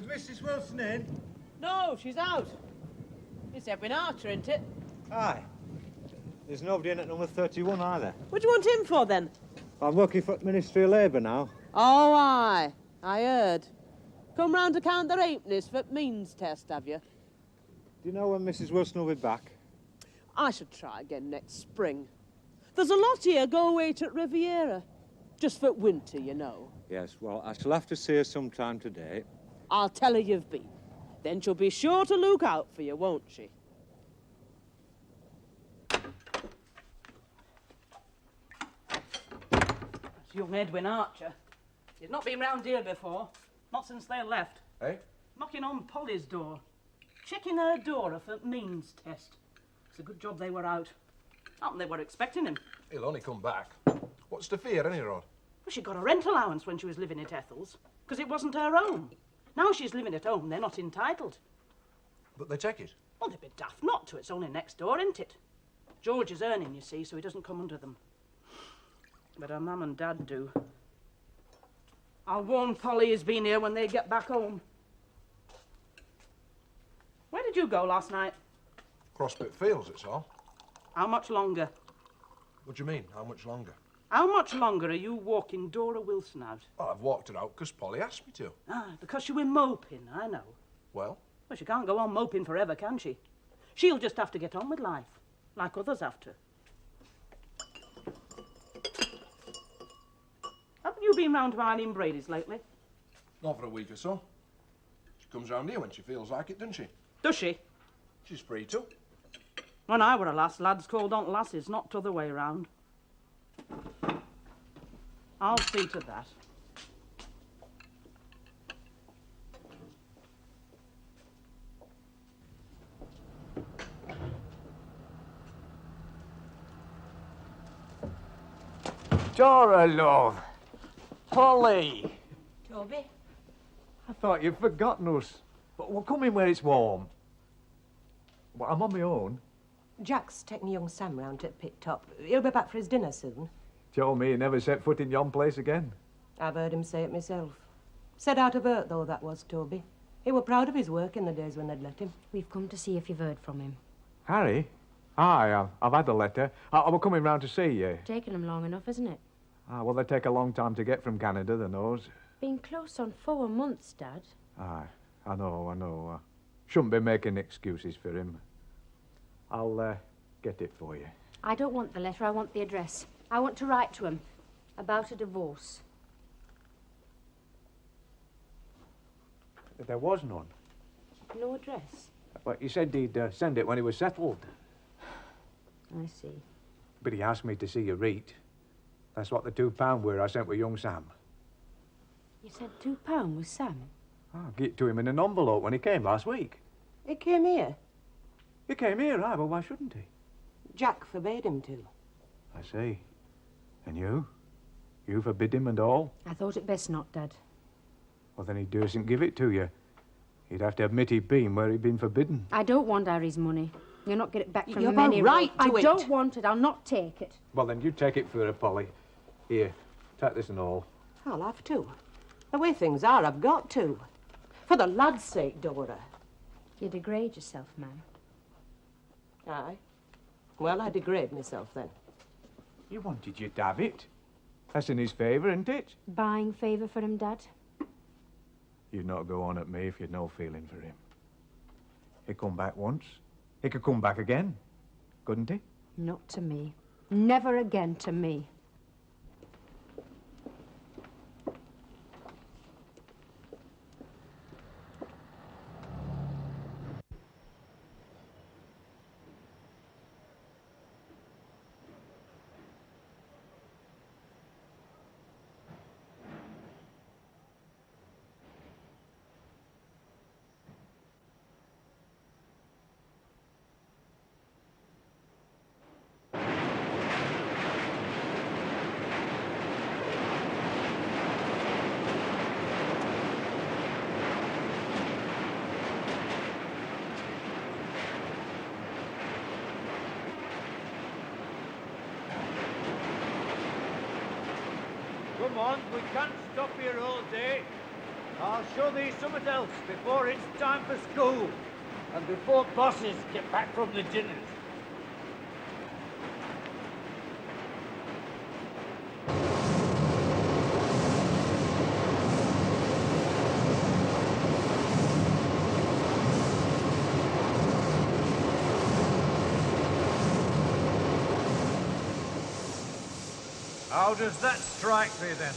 Mrs. Wilson in? No, she's out. It's Edwin Archer, isn't it? Aye. There's nobody in at number 31 either. What do you want him for, then? I'm working for the Ministry of Labour now. Oh, aye. I heard. Come round to count their halfpennies for the means test, have you? Do you know when Mrs. Wilson will be back? I should try again next spring. There's a lot here go away to Riviera. Just for winter, you know. Yes, well, I shall have to see her sometime today. I'll tell her you've been. Then she'll be sure to look out for you, won't she? That's young Edwin Archer. He's not been round here before. Not since they left. Eh? Knocking on Polly's door. Checking her door for means test. It's a good job they were out. Not they were expecting him. He'll only come back. What's to fear, any Rod? Well, she got a rent allowance when she was living at Ethel's, because it wasn't her own. Now she's living at home, they're not entitled. But they take it. Well, they'd be daft not to. It's only next door, isn't it? George is earning, you see, so he doesn't come under them. But her mum and dad do. I'll warn Polly he's been here when they get back home. Where did you go last night? Crossbit Fields, it's all. How much longer? What do you mean, how much longer? How much longer are you walking Dora Wilson out? Well, I've walked her out because Polly asked me to. Ah, because you were moping, I know. Well? Well, she can't go on moping forever, can she? She'll just have to get on with life, like others have to. Haven't you been round to Eileen Brady's lately? Not for a week or so. She comes round here when she feels like it, doesn't she? Does she? She's free to. When I were a lass, lads called on lasses, not t'other way round. I'll see to that. Dora, love. Polly. Toby? I thought you'd forgotten us. But we'll come in where it's warm. Well, I'm on my own. Jack's taking young Sam round to the pit top. He'll be back for his dinner soon. Told me he never set foot in yon place again. I've heard him say it myself. Said out of hurt, though, that was, Toby. He were proud of his work in the days when they'd let him. We've come to see if you've heard from him. Harry? Aye, I've had the letter. I was coming round to see you. Taken him long enough, isn't it? Ah, well, they take a long time to get from Canada, the knows. Been close on 4 months, Dad. Aye, I know. Shouldn't be making excuses for him. I'll get it for you. I don't want the letter, I want the address. I want to write to him about a divorce. There was none. No address? But he said he'd send it when he was settled. I see. But he asked me to see you read. That's what the £2 were I sent with young Sam. You said £2 was Sam? I'll get it to him in an envelope when he came last week. He came here. He came here, aye, well, why shouldn't he? Jack forbade him to. I see. And you? You forbid him and all? I thought it best not, Dad. Well, then he dursn't give it to you. He'd have to admit he'd been where he'd been forbidden. I don't want Harry's money. You'll not get it back from You've him a anyway. right to I it. don't want it. I'll not take it. Well, then you take it for her, Polly. Here, take this and all. I'll have to. The way things are, I've got to. For the lad's sake, Dora. You degrade yourself, ma'am. Aye. Well, I degrade myself then. You wanted you to have it. That's in his favour, isn't it? Buying favour for him, Dad? You'd not go on at me if you'd no feeling for him. He come back once. He could come back again, couldn't he? Not to me. Never again to me. Come on, we can't stop here all day. I'll show thee something else before it's time for school and before bosses get back from the dinners. How does that strike thee, then?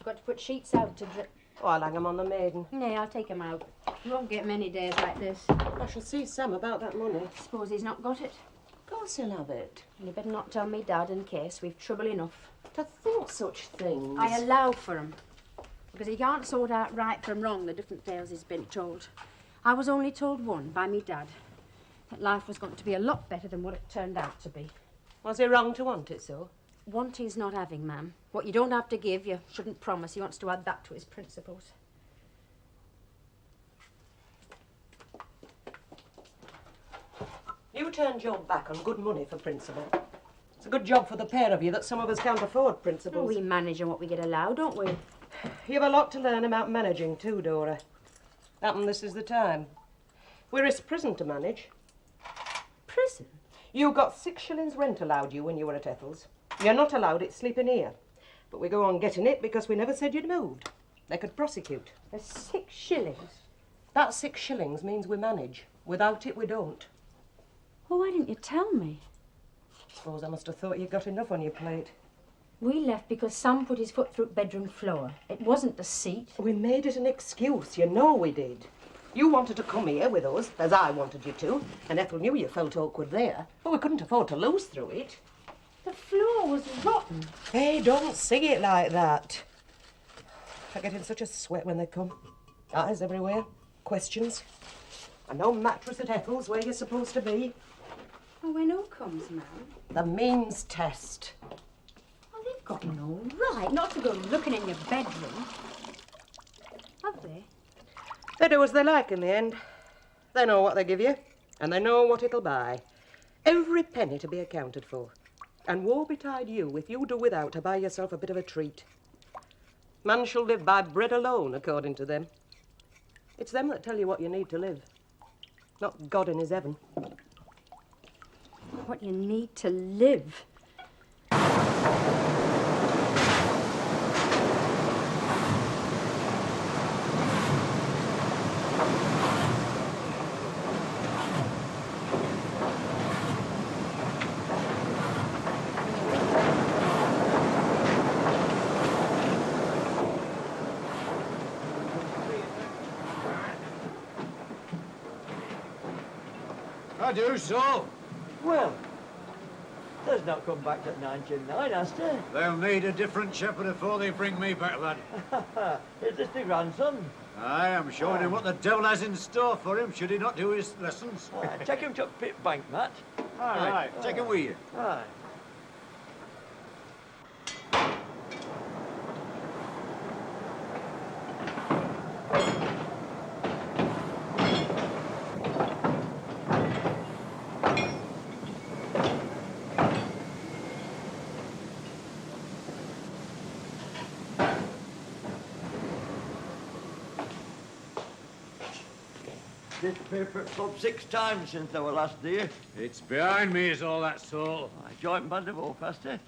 Got to put sheets out to drip. Oh, I'll hang 'em on the maiden. Nay, I'll take 'em out. You won't get many days like this. I shall see Sam about that money. Suppose he's not got it. Of course he'll have it. And you better not tell me Dad in case we've trouble enough. To think such things. I allow for 'em. Because he can't sort out right from wrong the different tales he's been told. I was only told one by me Dad. That life was going to be a lot better than what it turned out to be. Was he wrong to want it so? Want he's not having, ma'am. What you don't have to give, you shouldn't promise. He wants to add that to his principles. You turned your back on good money for principal. It's a good job for the pair of you that some of us can't afford Oh, principals. we manage on what we get allowed, don't we? You've a lot to learn about managing too, Dora. Happen this is the time. We're a prison to manage. Prison? You got 6 shillings rent allowed you when you were at Ethel's. You're not allowed it sleeping here. But we go on getting it because we never said you'd moved. They could prosecute. There's 6 shillings. That 6 shillings means we manage. Without it, we don't. Oh, why didn't you tell me? Suppose I must have thought you got enough on your plate. We left because Sam put his foot through bedroom floor. It wasn't the seat. We made it an excuse, you know we did. You wanted to come here with us, as I wanted you to, and Ethel knew you felt awkward there, but we couldn't afford to lose through it. The floor was rotten. Hey, don't see it like that. I get in such a sweat when they come. Eyes everywhere, questions. And no mattress at Ethel's where you're supposed to be. Oh, when who comes, ma'am? The means test. Oh, they've got no right not to go looking in your bedroom. Have they? They do as they like in the end. They know what they give you, and they know what it'll buy. Every penny to be accounted for. And woe betide you if you do without to buy yourself a bit of a treat. Man shall live by bread alone, according to them. It's them that tell you what you need to live, not God in his heaven. What you need to live. I do so. Well, there's not come back at 99, has there? They'll need a different shepherd before they bring me back, lad. Is this the grandson? I am showing him what the devil has in store for him should he not do his lessons. Take him to Pit Bank, Matt. All right, take him with you. Aye. This paper at club 6 times since I were last there. It's behind me is all that soul. I joined band of all, Pastor.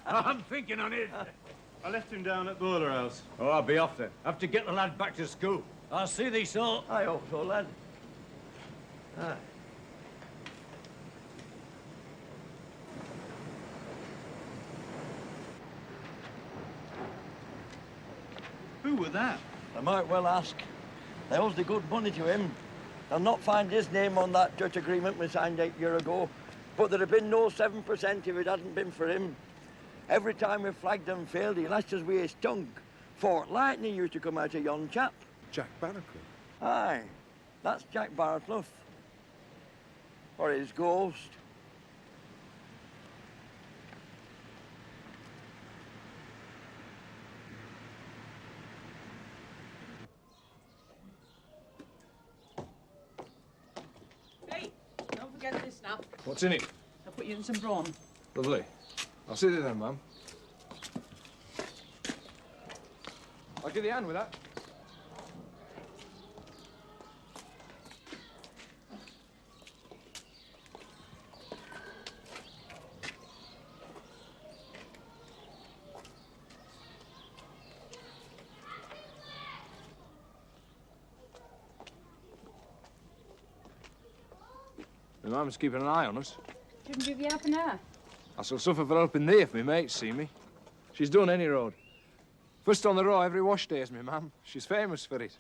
I'm thinking on it. I left him down at Boiler House. Oh, I'll be off then. Have to get the lad back to school. I'll see thee, Saul. I hope so, lad. Aye. Who were that? I might well ask. They owes the good money to him. I'll not find his name on that church agreement we signed 8 years ago, but there'd have been no 7% if it hadn't been for him. Every time we flagged and failed, he lashed us with his tongue. Fort lightning used to come out of yon chap. Jack Barraclough. Aye, that's Jack Barraclough. Or his ghost. Hey, don't forget this now. What's in it? I'll put you in some brawn. Lovely. I'll sit it then, ma'am. I'll give you a hand with that. My mum's keeping an eye on us. Shouldn't give you half an hour. I shall suffer for helping thee if my mates see me. She's done any road. First on the row every wash day is me ma'am. She's famous for it.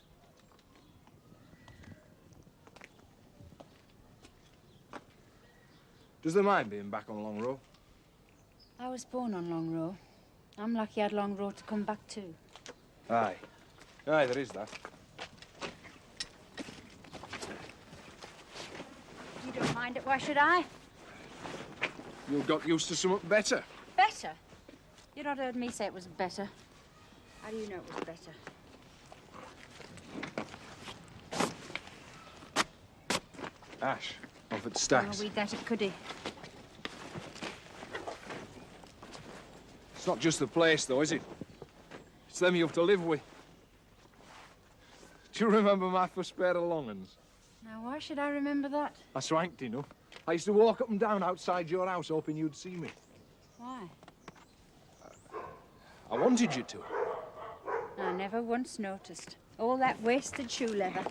Does the mind being back on Long Row? I was born on Long Row. I'm lucky I had Long Row to come back to. Aye. Aye, there is that. You don't mind it, why should I? You got used to something better. Better? You not heard me say it was better. How do you know it was better? Ash, off at Oh, Stacks. we'd that at Cuddy. It's not just the place, though, is it? It's them you have to live with. Do you remember my first pair of long uns? Now, why should I remember that? I swanked enough. I used to walk up and down outside your house hoping you'd see me. Why? I wanted you to. I never once noticed. All that wasted shoe leather.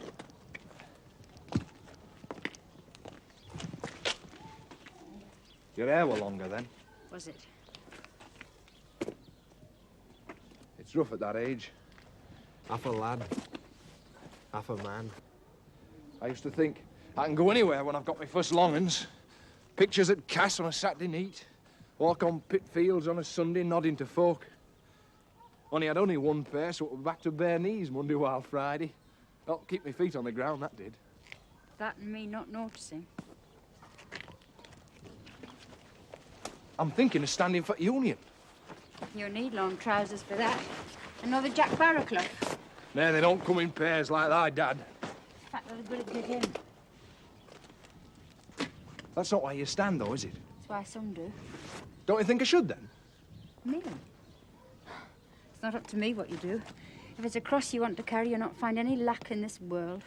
Your hair were longer then. Was it? It's rough at that age. Half a lad, half a man. I used to think I can go anywhere when I've got my first long uns. Pictures at Cass on a Saturday night. Walk on pit fields on a Sunday nodding to folk. Only I'd only one pair, so it was back to bare knees Monday while Friday. Helped keep my feet on the ground, that did. That and me not noticing. I'm thinking of standing for Union. You need long trousers for that. Another Jack Barraclough. No, they don't come in pairs like thy dad. In fact, they're good at get in. That's not why you stand, though, is it? That's why some do. Don't you think I should, then? Me? It's not up to me what you do. If it's a cross you want to carry, you'll not find any lack in this world.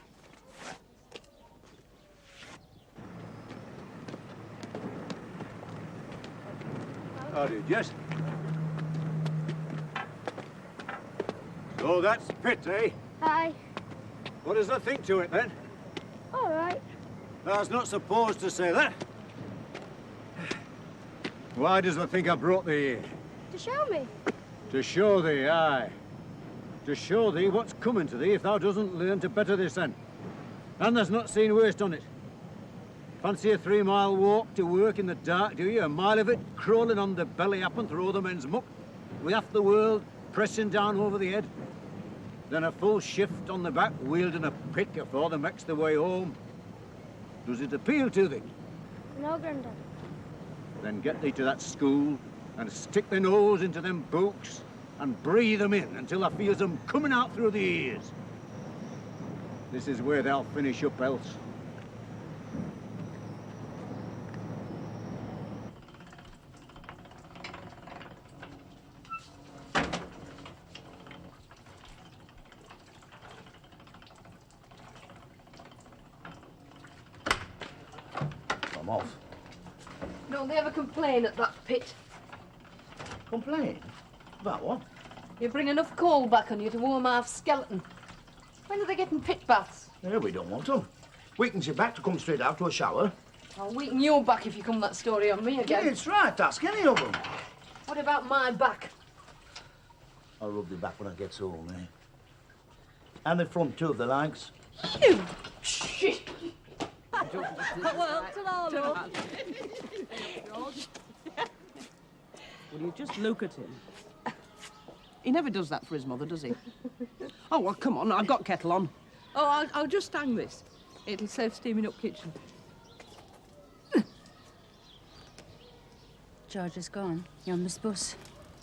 How do you, Jess? So that's pit, eh? Aye. What does that think to it, then? All right. I was not supposed to say that. Why does it think I brought thee here? To show me. To show thee, aye. To show thee what's coming to thee if thou doesn't learn to better this end. And there's not seen waste on it. Fancy a 3-mile walk to work in the dark, do you? A mile of it crawling on the belly up and through all the men's muck, with half the world pressing down over the head. Then a full shift on the back, wielding a pick afore the makes the way home. Does it appeal to thee? No, Grandad. Then get thee to that school and stick the nose into them books and breathe them in until thou feels them coming out through the ears. This is where they'll finish up else. I'm off. Don't they ever complain at that pit? Complain? About what? You bring enough coal back on you to warm half skeleton. When are they getting pit baths? Yeah, we don't want them. Weakens your back to come straight after a shower. I'll weaken your back if you come that story on me again. Yeah, it's right. Ask any of them. What about my back? I'll rub your back when I get home, eh? And the front too, if they likes. You shit! Well, ta-ra, love. Will you just look at him? He never does that for his mother, does he? Oh, well, come on, I've got kettle on. Oh, I'll just hang this. It'll save steaming up kitchen. George is gone. You're on this bus.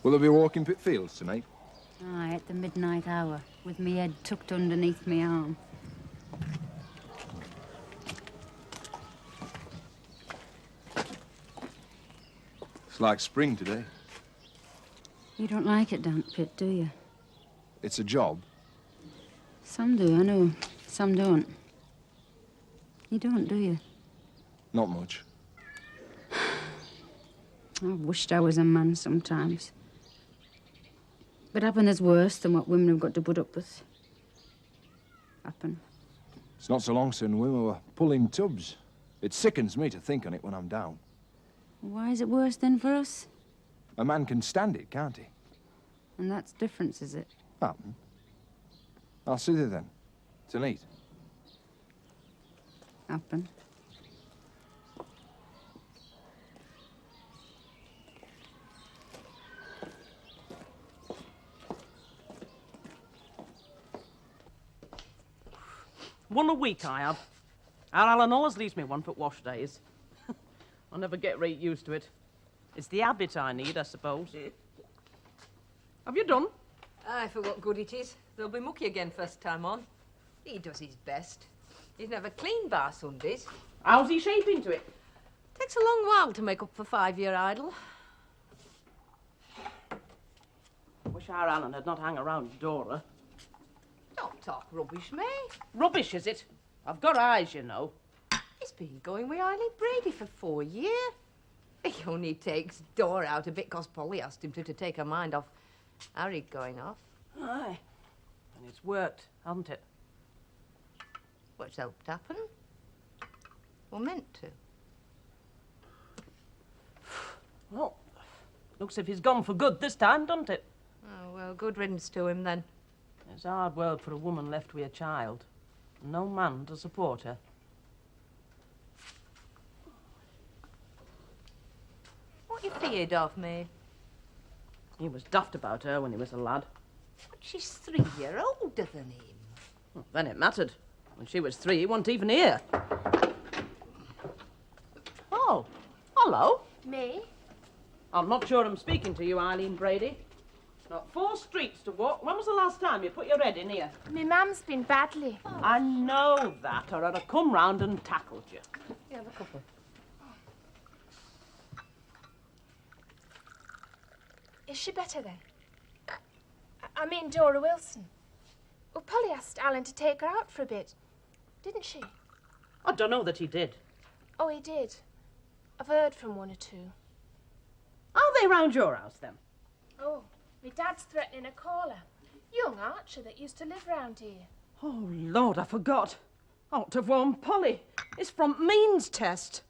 Will there be walking pit fields tonight? Aye, at the midnight hour, with me head tucked underneath me arm. It's like spring today. You don't like it, Damp Pit, do you? It's a job. Some do, I know. Some don't. You don't, do you? Not much. I wished I was a man sometimes. But happen there's worse than what women have got to put up with. Happen. It's not so long since women were pulling tubs. It sickens me to think on it when I'm down. Why is it worse then for us? A man can stand it, can't he? And that's difference, is it? Happen. I'll see you then. Tonight. Happen. One a week I have. Our Alan always leaves me one for wash days. I'll never get right used to it. It's the habit I need, I suppose. Have you done? Aye, for what good it is. They'll be mucky again first time on. He does his best. He's never cleaned bar Sundays. How's he shaping to it? Takes a long while to make up for 5-year idle. Wish our Alan had not hung around Dora. Don't talk rubbish, mate. Rubbish, is it? I've got eyes, you know. He's been going with Eileen Brady for 4 years. He only takes Dora out a bit because Polly asked him to take her mind off Harry going off. Aye. And it's worked, hasn't it? What's helped happen? Or meant to. Well, looks if he's gone for good this time, doesn't it? Oh, well, good riddance to him then. It's a hard world for a woman left with a child. No man to support her. What you feared of, me? He was daft about her when he was a lad. But she's 3 years older than him. Well, then it mattered. When she was 3, he wasn't even here. Oh, hello. Me? I'm not sure I'm speaking to you, Eileen Brady. Not 4 streets to walk. When was the last time you put your head in here? Me mum's been badly. Oh. I know that, or I'd have come round and tackled you. You have a couple. Is she better then? I mean Dora Wilson. Well, Polly asked Alan to take her out for a bit, didn't she? I don't know that he did. Oh, he did. I've heard from 1 or 2. Are they round your house, then? Oh, my dad's threatening a caller. Young Archer that used to live round here. Oh, Lord, I forgot. I ought to have warned Polly. It's from means test.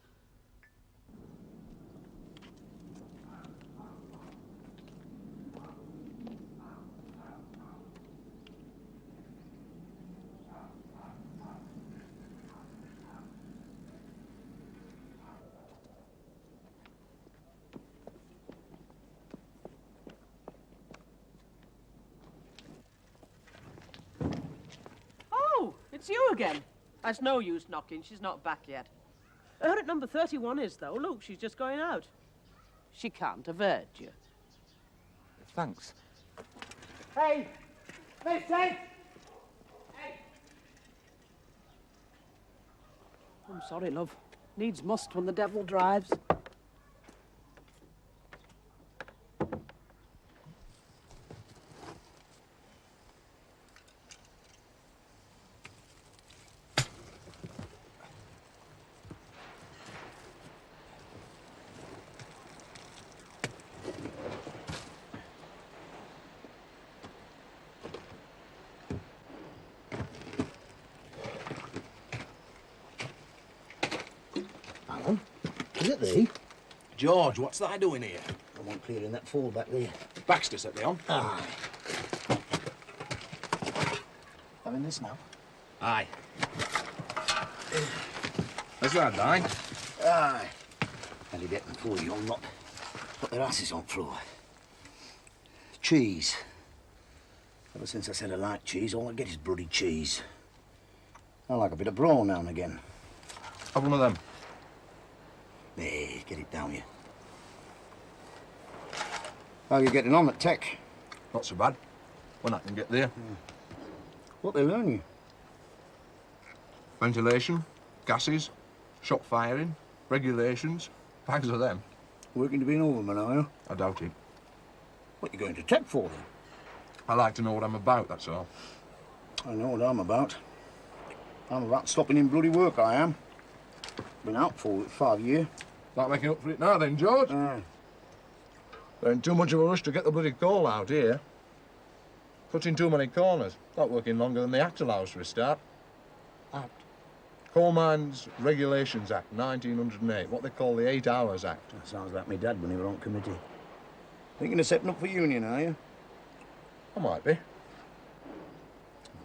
It's you again. That's no use knocking. She's not back yet. Her at number 31 is, though. Look, she's just going out. She can't have heard you. Thanks. Hey! Miss, hey! I'm sorry, love. Needs must when the devil drives. Is it thee? George, what's that doing here? I want clearing that fall back there. Baxter set me on. Aye. Having this now? Aye. Has that died? Aye. And he getting 4 young lot put their asses on floor. cheese. Ever since I said I like cheese, all I get is bloody cheese. I like a bit of brawn now and again. Have one of them. Hey, get it down, you. How are you getting on at tech? Not so bad. When I can get there. What they learn you? Ventilation, gases, shock firing, regulations, bags of them. Working to be an overman, are you? I doubt it. What you going to tech for, then? I like to know what I'm about, that's all. I know what I'm about. I'm about stopping in bloody work, I am. Been out for 5 years. Like making up for it now, then, George? Aye. They're in too much of a rush to get the bloody coal out here. Cutting too many corners. Not working longer than the Act allows for a start. Act? Coal Mines Regulations Act, 1908. What they call the 8 Hours Act. That sounds like me dad when he were on committee. Thinking of setting up for union, are you? I might be. If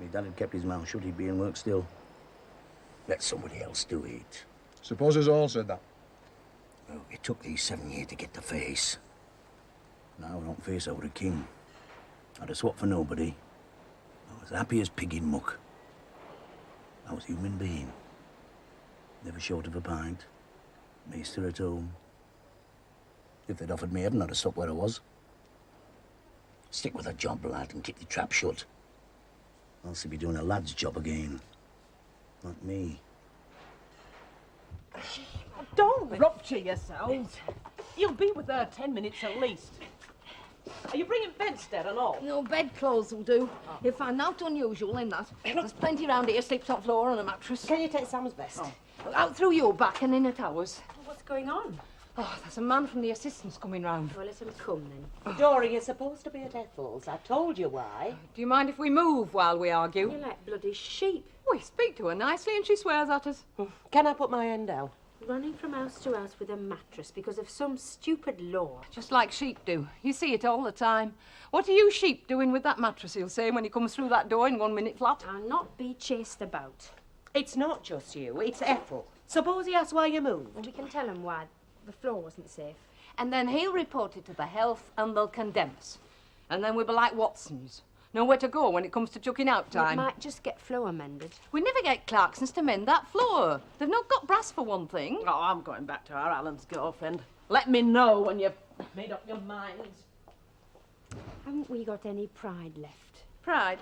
me dad had kept his mouth shut, he'd be in work still. Let somebody else do it. Suppose us all said that. Well, it took these 7 years to get the face. Now I don't face over a king. I'd have swapped for nobody. I was happy as pig in muck. I was a human being. Never short of a pint. Maester at home. If they'd offered me heaven, I'd have stopped where I was. Stick with a job, lad, and keep the trap shut. Else you'd be doing a lad's job again. Not me. Don't rupture yourselves. You'll be with her 10 minutes at least. Are you bringing bedstead and all? No, bedclothes will do. You'll find naught unusual in that. There's plenty round here, sleeps on floor on a mattress. Can you take Sam's vest? Out through your back and in at ours. What's going on? Oh, there's a man from the assistants coming round. Well, let him come then. Dora, you're supposed to be at Ethel's. I told you why. Do you mind if we move while we argue? You're like bloody sheep. We speak to her nicely and she swears at us. Can I put my hand down? Running from house to house with a mattress because of some stupid law. Just like sheep do. You see it all the time. What are you sheep doing with that mattress, he'll say, when he comes through that door in 1 minute flat? I'll not be chased about. It's not just you, it's Ethel. Suppose he asks why you moved. And we can tell him why the floor wasn't safe. And then he'll report it to the health and they'll condemn us. And then we'll be like Watsons. Nowhere to go when it comes to chucking out time. We might just get floor mended. We never get Clarksons to mend that floor. They've not got brass for one thing. Oh, I'm going back to our Alan's girlfriend. Let me know when you've made up your minds. Haven't we got any pride left? Pride?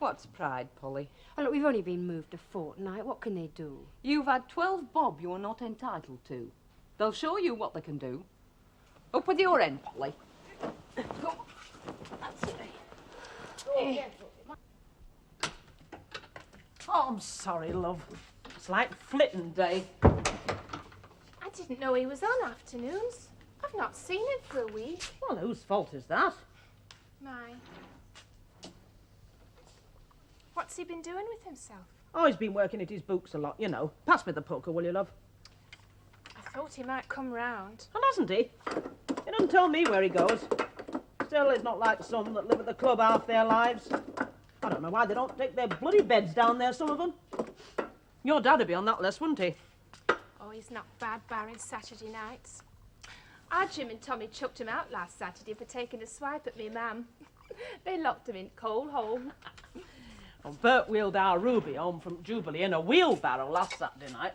What's pride, Polly? Oh, look, we've only been moved a fortnight. What can they do? You've had 12 bob you are not entitled to. They'll show you what they can do. Up with your end, Polly. Go. That's it. Oh, I'm sorry, love. It's like flitting day. I didn't know he was on afternoons. I've not seen him for a week. Well, whose fault is that? Mine. What's he been doing with himself? Oh, he's been working at his books a lot, you know. Pass me the poker, will you, love? I thought he might come round. And hasn't he? He doesn't tell me where he goes. Still, it's not like some that live at the club half their lives. I don't know why they don't take their bloody beds down there, some of them. Your dad'd be on that list, wouldn't he? Oh, he's not bad barring Saturday nights. Our Jim and Tommy chucked him out last Saturday for taking a swipe at me mum. They locked him in coal hole. Well, Bert wheeled our Ruby home from Jubilee in a wheelbarrow last Saturday night.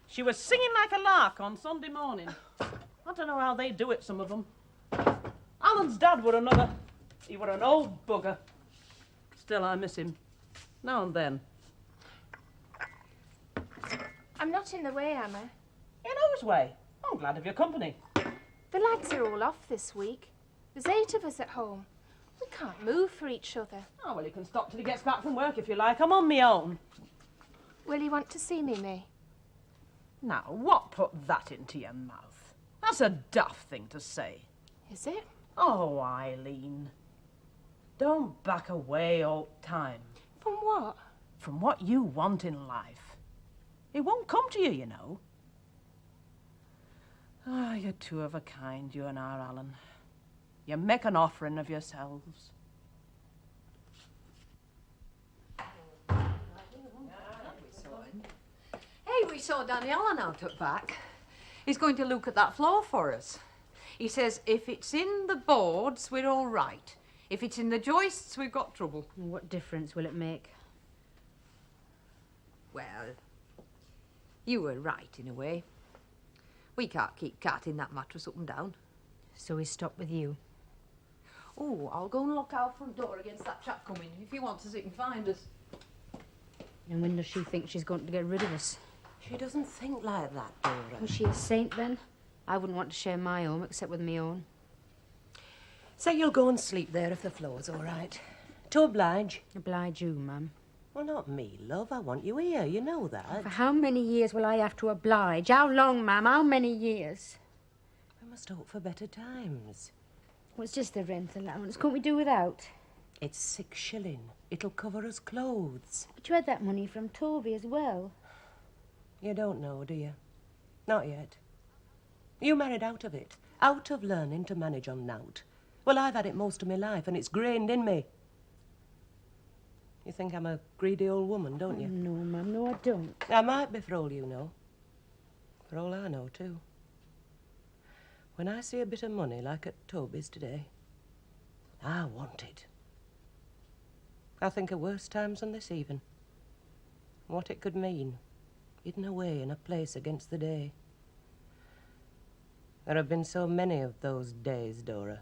She was singing like a lark on Sunday morning. I don't know how they do it, some of them. Alan's dad were another. He were an old bugger. Still, I miss him. Now and then. I'm not in the way, am I? In whose way? I'm glad of your company. The lads are all off this week. There's 8 of us at home. We can't move for each other. Oh, well, you can stop till he gets back from work if you like. I'm on my own. Will you want to see me, May? Now, what put that into your mouth? That's a daft thing to say. Is it? Oh, Eileen. Don't back away all the time. From what? From what you want in life. It won't come to you, you know. Ah, you're two of a kind, you and our Alan. You make an offering of yourselves. Hey, we saw Danny Allen out at back. He's going to look at that floor for us. He says if it's in the boards, we're all right. If it's in the joists, we've got trouble. What difference will it make? Well, you were right in a way. We can't keep carting that mattress up and down. So he stopped with you? Oh, I'll go and lock our front door against that chap coming. If he wants us, he can find us. And when does she think she's going to get rid of us? She doesn't think like that, Dora. Was she a saint then? I wouldn't want to share my home except with me own. Say you'll go and sleep there if the floor's all right. To oblige. Oblige you, Mum. Well, not me, love. I want you here. You know that. For how many years will I have to oblige? How long, Mum? How many years? We must hope for better times. Well, it's just the rent allowance. Can't we do without? It's 6 shilling. It'll cover us clothes. But you had that money from Toby as well. You don't know, do you? Not yet. You married out of it. Out of learning to manage on nowt. Well, I've had it most of my life, and it's grained in me. You think I'm a greedy old woman, don't you? No, Mum, no, I don't. I might be for all you know. For all I know, too. When I see a bit of money like at Toby's today, I want it. I think of worse times than this even. What it could mean, hidden away in a place against the day. There have been so many of those days, Dora.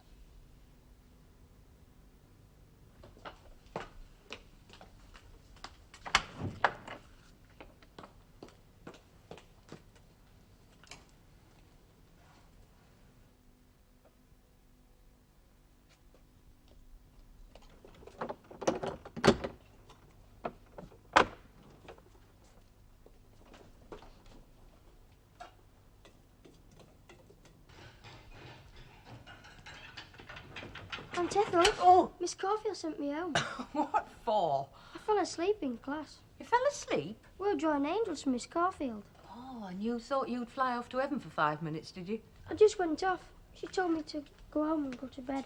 Aunt Ethel. Oh! Miss Caulfield sent me home. What for? I fell asleep in class. You fell asleep? We're drawing angels for Miss Caulfield. Oh, and you thought you'd fly off to heaven for 5 minutes, did you? I just went off. She told me to go home and go to bed.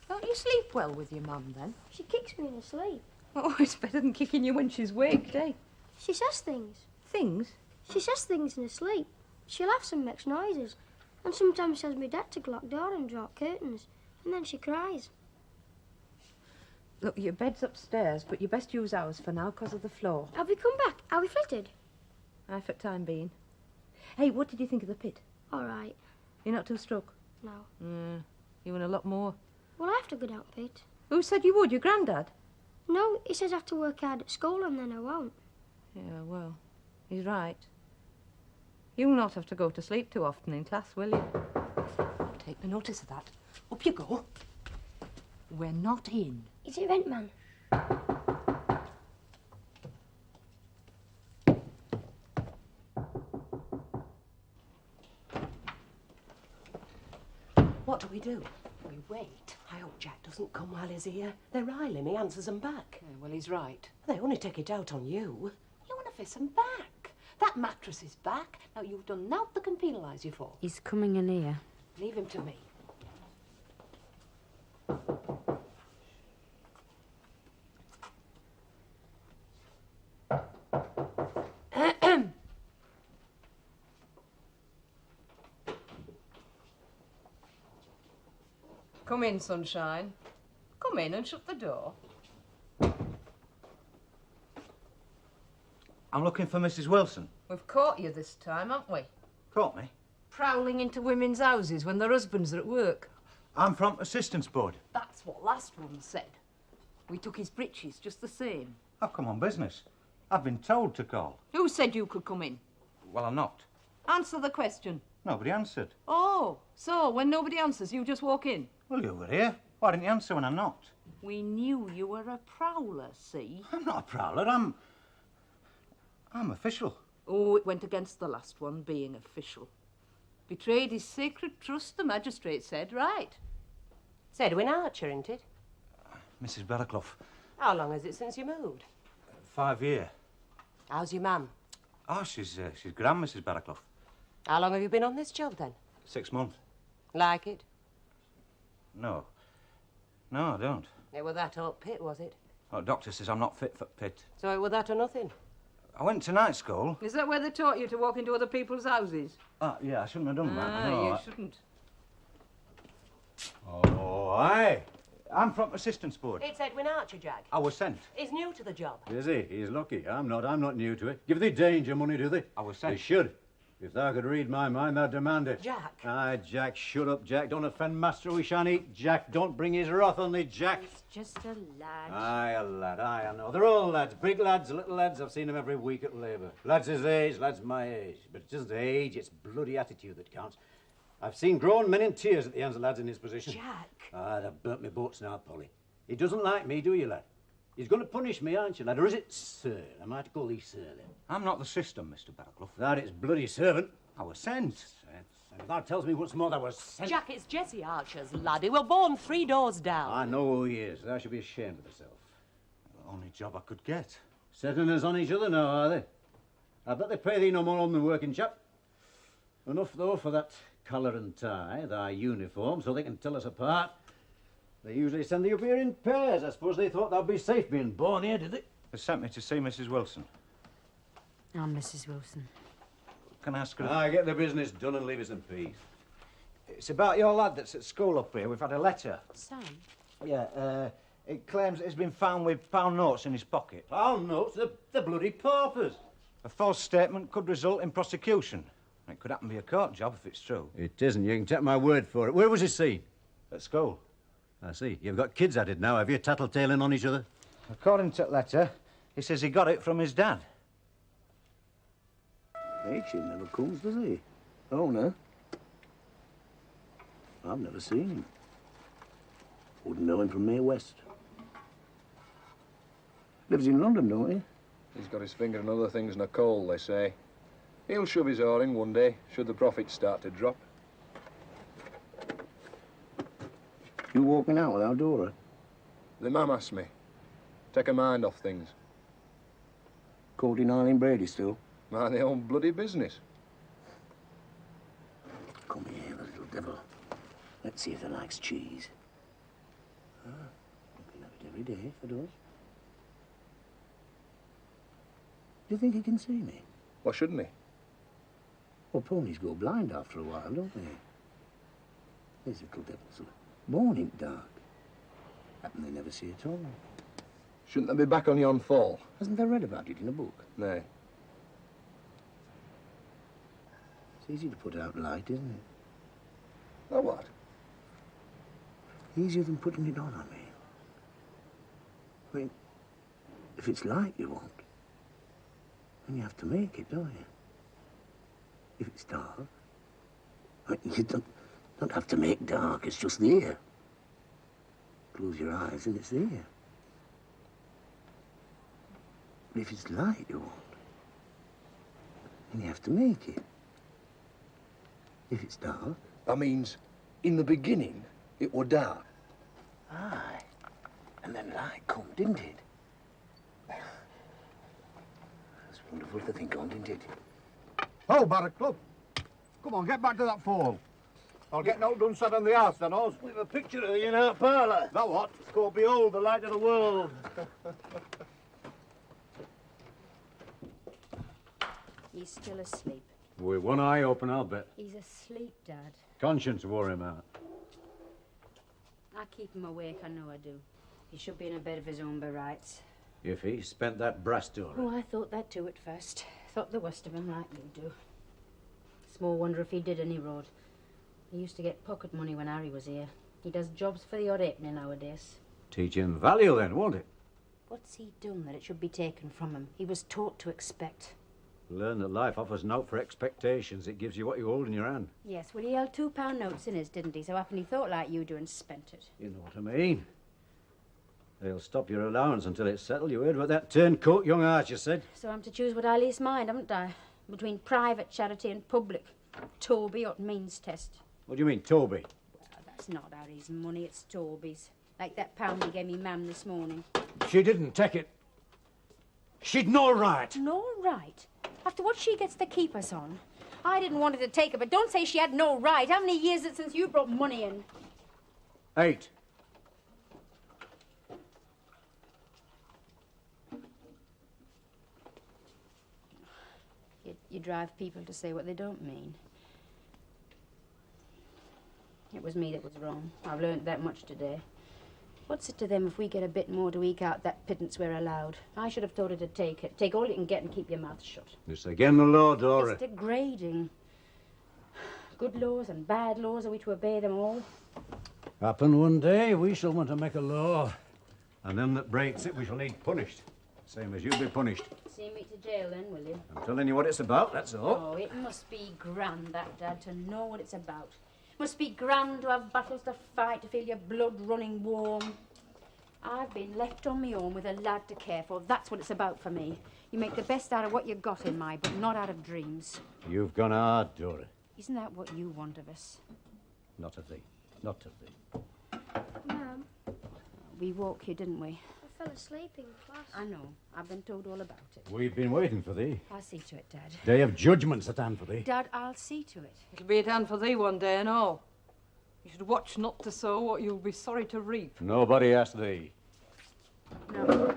Don't you sleep well with your mum, then? She kicks me in her sleep. Oh, it's better than kicking you when she's waked, eh? She says things. Things? She says things in her sleep. She laughs and makes noises. And sometimes tells me Dad to lock door and draw curtains. And then she cries. Look, your bed's upstairs, but you best use ours for now because of the floor. Have we come back? Are we flitted? Aye, for time being. Hey, what did you think of the pit? All right. You're not too struck? No. You and a lot more. Well, I have to go down pit. Who said you would? Your granddad? No, he says I have to work hard at school and then I won't. Yeah, well, he's right. You'll not have to go to sleep too often in class, will you? Take no notice of that. Up you go. We're not in. Is it rent man? What do? We wait. I hope Jack doesn't come while he's here. They're riling me, answers them back. Yeah, well, he's right. They only take it out on you. You want to fess him back. That mattress is back. Now, you've done naught that can penalise you for. He's coming in here. Leave him to me. Come in, sunshine. Come in and shut the door. I'm looking for Mrs. Wilson. We've caught you this time, haven't we? Caught me? Prowling into women's houses when their husbands are at work. I'm from Assistance Board. That's what last one said. We took his breeches just the same. I've come on business. I've been told to call. Who said you could come in? Well, I'm not. Answer the question. Nobody answered. Oh, so when nobody answers, you just walk in? Well, you were here. Why didn't you answer when I'm not? We knew you were a prowler, see? I'm not a prowler. I'm official. Oh, it went against the last one, being official. Betrayed his sacred trust, the magistrate said. Right. It's Edwin Archer, isn't it? Mrs. Belliclough. How long is it since you moved? 5 years. How's your mum? Oh, she's grand, Mrs. Belliclough. How long have you been on this job, then? 6 months. Like it? No. No, I don't. It was that old pit, was it? Well, the doctor says I'm not fit for pit. So it was that or nothing? I went to night school. Is that where they taught you to walk into other people's houses? Yeah, I shouldn't have done that. Ah, No, you shouldn't. Oh, aye. I'm from Assistance Board. It's Edwin Archer, Jack. I was sent. He's new to the job. Is he? He's lucky. I'm not new to it. Give the danger money, do they? I was sent. They should. If thou could read my mind, thou'd demand it. Jack. Aye, Jack, shut up, Jack. Don't offend Master we shan't eat. Jack, don't bring his wrath on thee, Jack. It's just a lad. Aye, a lad. Aye, I know. They're all lads. Big lads, little lads. I've seen them every week at labour. Lads his age, lads my age. But it's just age, it's bloody attitude that counts. I've seen grown men in tears at the hands of lads in his position. Jack. Ah, they've burnt me boats now, Polly. He doesn't like me, do you, lad? He's going to punish me, aren't you, lad? Or is it sir? I might call thee sir, then. I'm not the system, Mr. Barclough. That is bloody servant. I was sent. That tells me once more that was sent. Jack, it's Jesse Archer's lad. He was born 3 doors down. I know who he is. I should be ashamed of myself. The only job I could get. Setting us on each other now, are they? I bet they pay thee no more than the working chap. Enough, though, for that collar and tie, thy uniform, so they can tell us apart. They usually send thee up here in pairs. I suppose they thought thou'd be safe being born here, did they? They sent me to see Mrs. Wilson. I'm Mrs. Wilson. Can I ask her? Ah, get the business done and leave us in peace. It's about your lad that's at school up here. We've had a letter. Sam? Yeah, it claims it's been found with pound notes in his pocket. Pound notes? They're bloody paupers. A false statement could result in prosecution. It could happen to be a court job if it's true. It isn't. You can take my word for it. Where was it seen? At school. I see. You've got kids at it now, have you? Tattletaling on each other? According to the letter, he says he got it from his dad. H never comes, does he? Oh, no. I've never seen him. Wouldn't know him from May West. Lives in London, don't he? He's got his finger in other things than a coal, they say. He'll shove his oar in one day, should the profits start to drop. You walking out without Dora? The mum asked me. Take her mind off things. Courting Eileen Brady still? Mind their own bloody business. Come here, little devil. Let's see if they likes cheese. Ah, you can have it every day if it does. Do you think he can see me? Why shouldn't he? Well, ponies go blind after a while, don't they? These little devils are born in dark. Happen they never see at all. Shouldn't they be back on yon fall? Hasn't they read about it in a book? Nay. It's easy to put out light, isn't it? Oh, what? Easier than putting it on me. I mean, if it's light you want, then you have to make it, don't you? If it's dark, I mean, you don't have to make dark, it's just there. Close your eyes and it's there. But if it's light you want, then you have to make it. If it's dark. That means, in the beginning, it were dark. Aye. And then light come, didn't it? That's wonderful to think on, didn't it? Oh, Barclough. Come on, get back to that fall. I'll get no done set on the house, then, Oz. With a picture of you in our parlour. That what? It's called Behold the Light of the World. He's still asleep. With one eye open, I'll bet. He's asleep, Dad. Conscience wore him out. I keep him awake, I know I do. He should be in a bed of his own by rights. If he spent that brass door. Oh, I thought that too at first. Thought the worst of him like you do. Small wonder if he did any road. He used to get pocket money when Harry was here. He does jobs for the odd halfpenny nowadays. Teach him value then, won't it? What's he done that it should be taken from him? He was taught to expect. Learn that life offers naught for expectations. It gives you what you hold in your hand. Yes, well, he held £2 notes in his, didn't he? So often he thought like you do and spent it. You know what I mean. They'll stop your allowance until it's settled. You heard what that turncoat young Archer said. So I'm to choose what I least mind, haven't I? Between private charity and public. Toby or means test. What do you mean, Toby? Well, that's not Harry's money, it's Toby's. Like that pound he gave me Mam this morning. She didn't take it. She'd no right. No right? After what she gets to keep us on. I didn't want her to take it, but don't say she had no right. How many years is it since you brought money in? 8. drive people to say what they don't mean. It was me that was wrong. I've learnt that much today. What's it to them if we get a bit more to eke out that pittance we're allowed? I should have told her to take it. Take all you can get and keep your mouth shut. It's again the law, Dora. It's degrading. Good laws and bad laws, are we to obey them all? Happen one day, we shall want to make a law. And them that breaks it, we shall need punished. Same as you'll be punished. See me to jail then, will you? I'm telling you what it's about, that's all. Oh, it must be grand, that, Dad, to know what it's about. Must be grand to have battles to fight, to feel your blood running warm. I've been left on my own with a lad to care for. That's what it's about for me. You make the best out of what you've got in mind, but not out of dreams. You've gone hard, Dora. Isn't that what you want of us? Not of thee. Not of thee. Mum, We woke you, didn't we? I fell asleep in class. I know. I've been told all about it. We've been waiting for thee. I'll see to it, Dad. Day of judgment's at hand for thee. Dad, I'll see to it. It'll be at hand for thee one day and all. You should watch not to sow what you'll be sorry to reap. Nobody asked thee. No.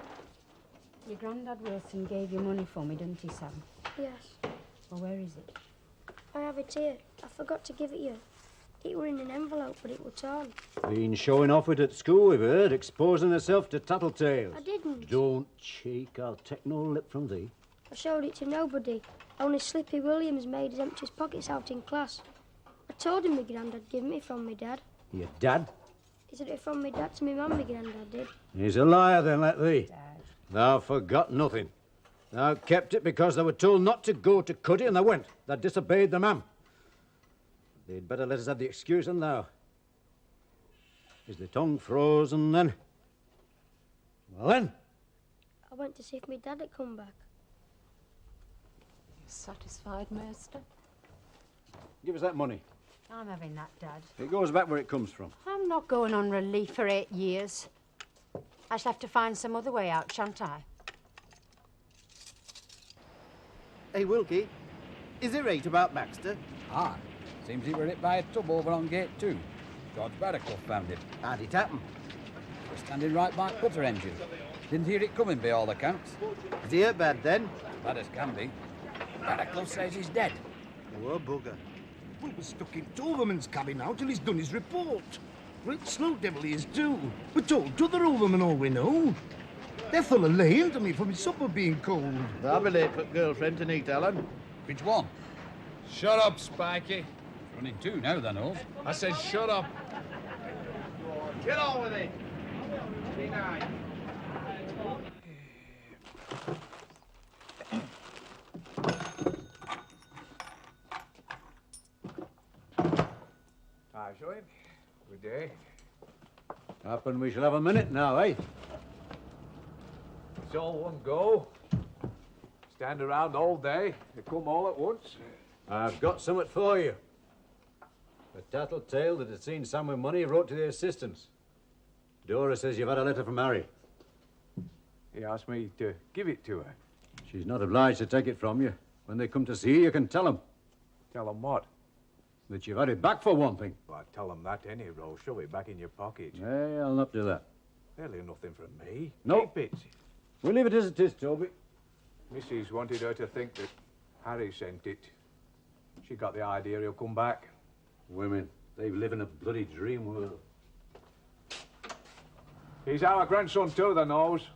Your Grandad Wilson gave you money for me, didn't he, Sam? Yes. Well, where is it? I have it here. I forgot to give it you. It were in an envelope, but it were torn. Been showing off it at school, we've heard, exposing herself to tattletales. I didn't. Don't cheek, I'll take no lip from thee. I showed it to nobody. Only Slippy Williams made his empty his pockets out in class. I told him my granddad gave me from me dad. Your dad? He said it from me dad to me mum, my granddad did. He's a liar then, like thee. Thou forgot nothing. Thou kept it because they were told not to go to Cuddy and they went. They disobeyed the mam. They'd better let us have the excuse than thou. Is the tongue frozen then? Well then. I went to see if my dad had come back. You satisfied, Master? Give us that money. I'm having that, Dad. It goes back where it comes from. I'm not going on relief for 8 years. I shall have to find some other way out, shan't I? Hey, Wilkie, is it right about Baxter? Ah, seems he were hit by a tub over on gate 2. George Barraclough found him. How'd it happen? Was standing right by putter engine. Didn't hear it coming by all accounts. Is he hurt bad then? Bad as can be. Barraclough says he's dead. Oh, bugger. Well, we're stuck in Overman's cabin now till he's done his report. Great slow devil he is too. We're told to the Overman all we know. They're full of laying to me for my supper being cold. I'll be late for girlfriend to meet, Alan. Which one? Shut up, Spikey. Running 2 now, then, Oz. I said shut up. Get on with it. Be nice. Hi, show him. Good day. Happen we shall have a minute now, eh? It's all one go. Stand around all day. They come all at once. I've got something for you. A tattletale that had seen Sam with money wrote to the assistants. Dora says you've had a letter from Harry. He asked me to give it to her. She's not obliged to take it from you. When they come to see you, you can tell them. Tell them what? That you've had it back for one thing. Well, tell them that any row. Shove it back in your pocket. Hey, I'll not do that. Barely nothing from me. No. Keep it. We'll leave it as it is, Toby. Mrs. wanted her to think that Harry sent it. She got the idea he'll come back. Women, they live in a bloody dream world. He's our grandson too, the nose.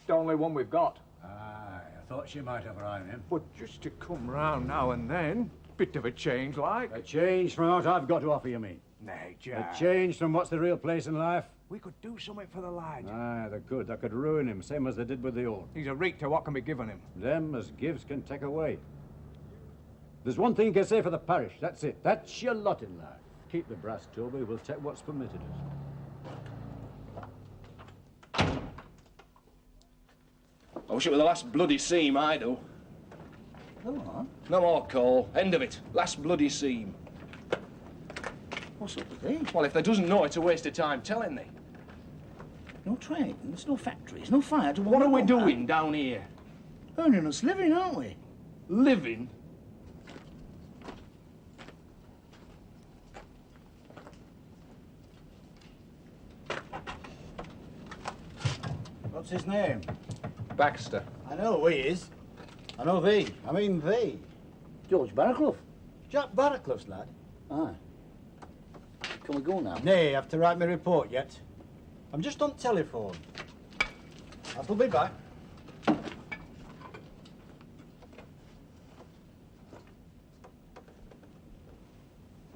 The only one we've got. Aye, I thought she might have her eye on him. But just to come round now and then, bit of a change like. A change from what I've got to offer, you mean? Nay, A Jack. change from what's the real place in life? We could do something for the lad. Aye, they could. They could ruin him, same as they did with the old. He's a reek to what can be given him. Them as gives can take away. There's one thing you can say for the parish, that's it. That's your lot in life. Keep the brass, Toby. We'll take what's permitted us. I wish it were the last bloody seam, I do. Come on. No more coal. End of it. Last bloody seam. What's up with thee? Well, if they doesn't know, it's a waste of time telling thee. No trains, no factories, no fire to What are we warn doing down here? Earning us living, aren't we? Living? What's his name? Baxter. I know who he is. I know thee. I mean thee. George Barraclough. Jack Barraclough's lad? Aye. Can we go now? Nay, I have to write my report yet. I'm just on telephone. I'll be back.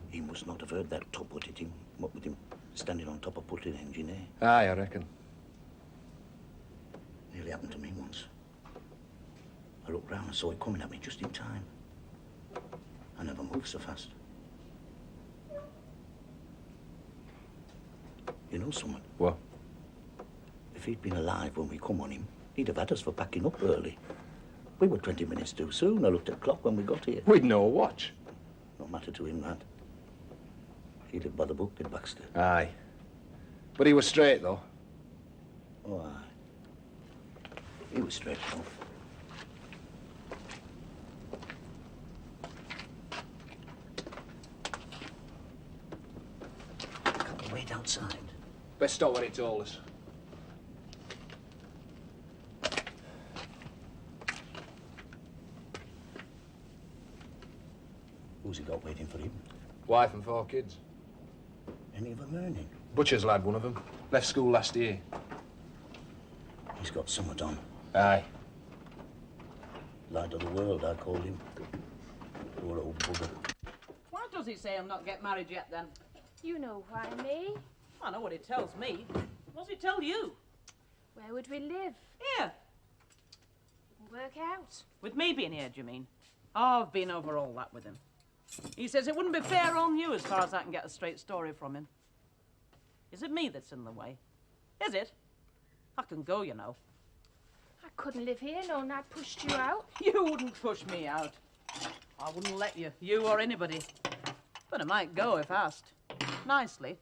He must not have heard that top what hit him. What with him standing on top of putting engine, eh? Aye, I reckon. Nearly happened to me once. I looked round and saw it coming at me just in time. I never moved so fast. You know someone? What? If he'd been alive when we come on him, he'd have had us for packing up early. We were 20 minutes too soon. I looked at the clock when we got here. We'd no watch. No matter to him, that. He lived by the book, did Baxter. Aye. But he was straight, though. Oh, aye. He was straight enough. Can't we wait outside? Best stop when he told us. Who's he got waiting for him? Wife and 4 kids. Any of them earning? Butcher's lad, one of them. Left school last year. He's got somewhat on. Aye. Light of the world, I call him. Poor old bugger. Why does he say he'll not get married yet, then? You know why, me? I know what he tells me. What does he tell you? Where would we live? Here. Work out. With me being here, do you mean? Oh, I've been over all that with him. He says it wouldn't be fair on you as far as I can get a straight story from him. Is it me that's in the way? Is it? I can go, you know. I couldn't live here, knowing I'd pushed you out. You wouldn't push me out. I wouldn't let you, you or anybody. But I might go if asked. Nicely.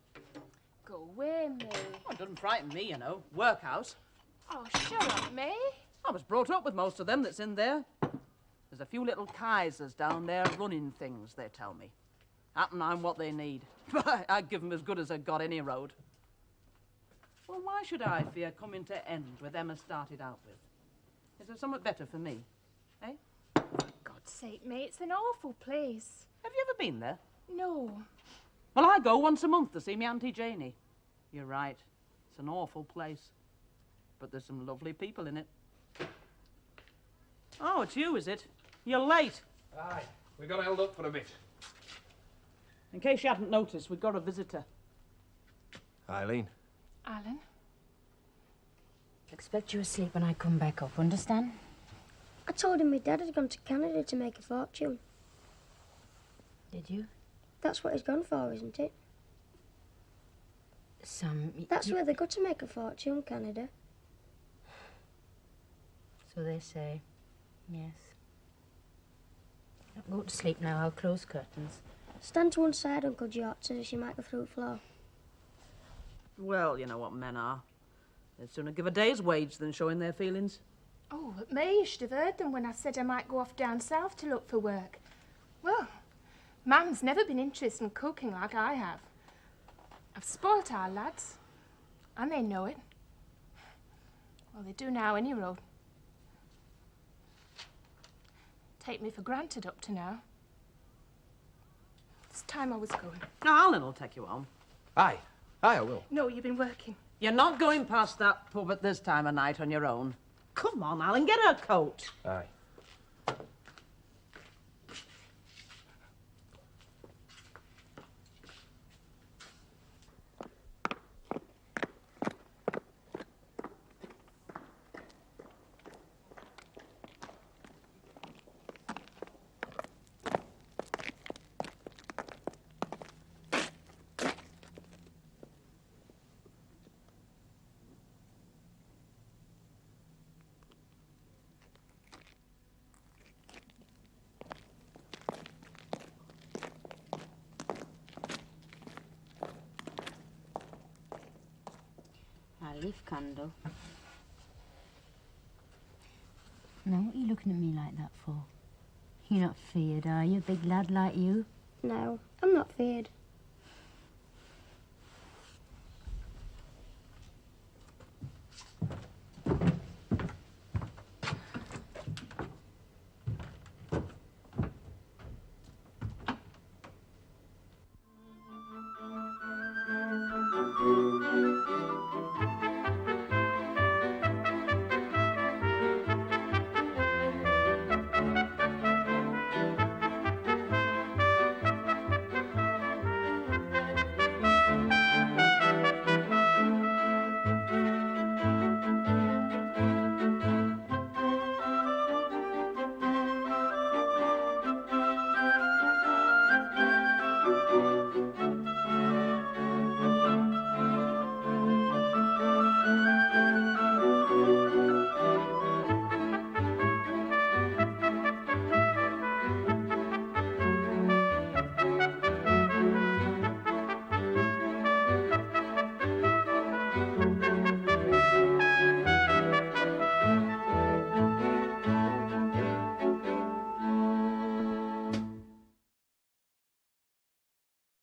Go away, me. Oh, it doesn't frighten me, you know. Workhouse. Oh, shut up, me. I was brought up with most of them that's in there. There's a few little Kaisers down there running things, they tell me. Happen I'm what they need. I'd give them as good as I got any road. Well, why should I fear coming to end with them I started out with? Is there something better for me, eh? God's sake, mate, it's an awful place. Have you ever been there? No. Well, I go once a month to see me Auntie Janie. You're right. It's an awful place. But there's some lovely people in it. Oh, it's you, is it? You're late. Aye. We got held up for a bit. In case you hadn't noticed, we've got a visitor. Eileen. Alan? Expect you asleep when I come back up, understand? I told him my dad had gone to Canada to make a fortune. Did you? That's what he's gone for, isn't it? Sam... That's where they go to make a fortune, Canada. So they say. Yes. Go to sleep now. I'll close curtains. Stand to one side, Uncle George, so as you might go through the floor. Well, you know what men are. They'd sooner give a day's wage than showing their feelings. Oh, but me, you should have heard them when I said I might go off down south to look for work. Well, Mum's never been interested in cooking like I have. I've spoilt our lads, and they know it. Well, they do now, any road. Take me for granted up to now. It's time I was going. No, Alan will take you home. Aye. Aye, I will. No, you've been working. You're not going past that pub at this time of night on your own. Come on, Alan, get her coat. Aye. Leaf candle. Now, what are you looking at me like that for? You're not feared, are you, big lad like you? No, I'm not feared.